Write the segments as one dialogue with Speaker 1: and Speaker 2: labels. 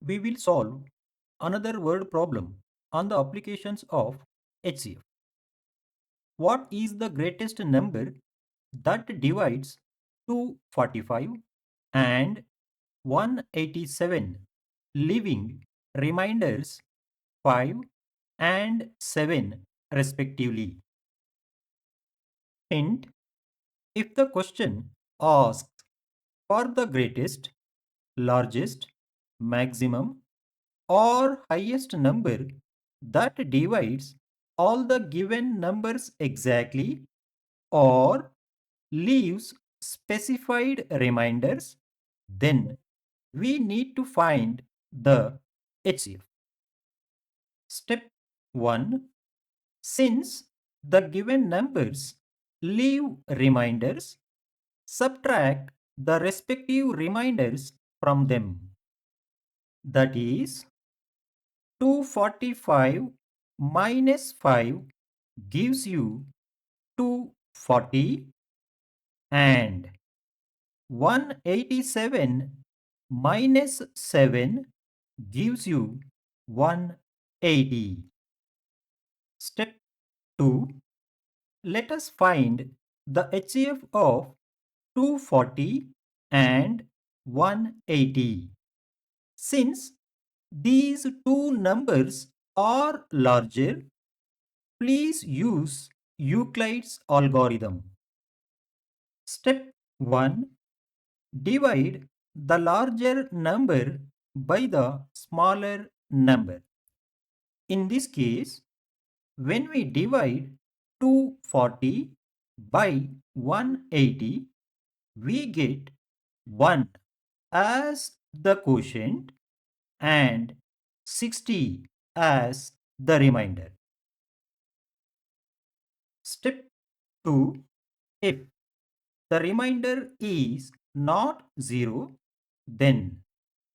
Speaker 1: we will solve another word problem on the applications of HCF. What is the greatest number that divides 245 and 187, leaving reminders 5 and 7 respectively? Hint: if the question asks for the greatest, largest, maximum, or highest number that divides all the given numbers exactly or leaves specified reminders, then we need to find the HCF. Step 1. Since the given numbers leave reminders, subtract the respective reminders from them. That is, 245 minus 5 gives you 240 and 187 minus 7 gives you 180. Step 2. Let us find the HCF of 240 and 180. Since these two numbers are larger, please use Euclid's algorithm. Step 1. Divide the larger number by the smaller number. In this case, when we divide 240 by 180, we get 1 as the quotient and 60 as the remainder. Step 2. If the remainder is not 0, then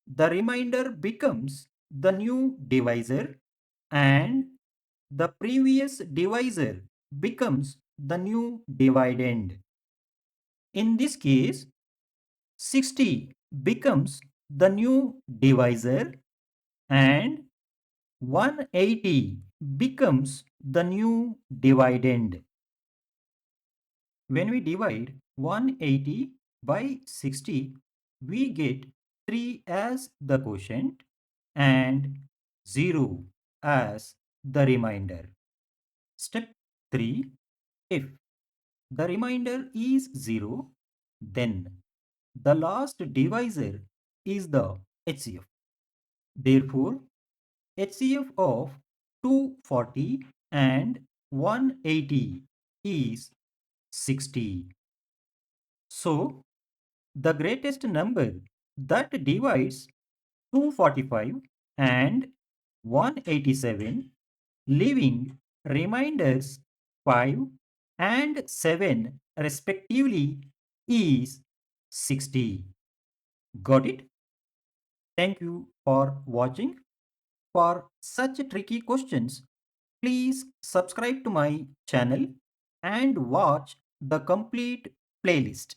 Speaker 1: the remainder becomes the new divisor and the previous divisor becomes the new dividend. In this case, 60 becomes the new divisor and 180 becomes the new dividend. When we divide 180 by 60, we get 3 as the quotient and 0 as the remainder. Step 3. If the remainder is 0, then the last divisor is the HCF. Therefore, HCF of 240 and 180 is 60. So, the greatest number that divides 245 and 187, leaving reminders 5 and 7 respectively, is 60. Got it? Thank you for watching. For such tricky questions, please subscribe to my channel and watch the complete playlist.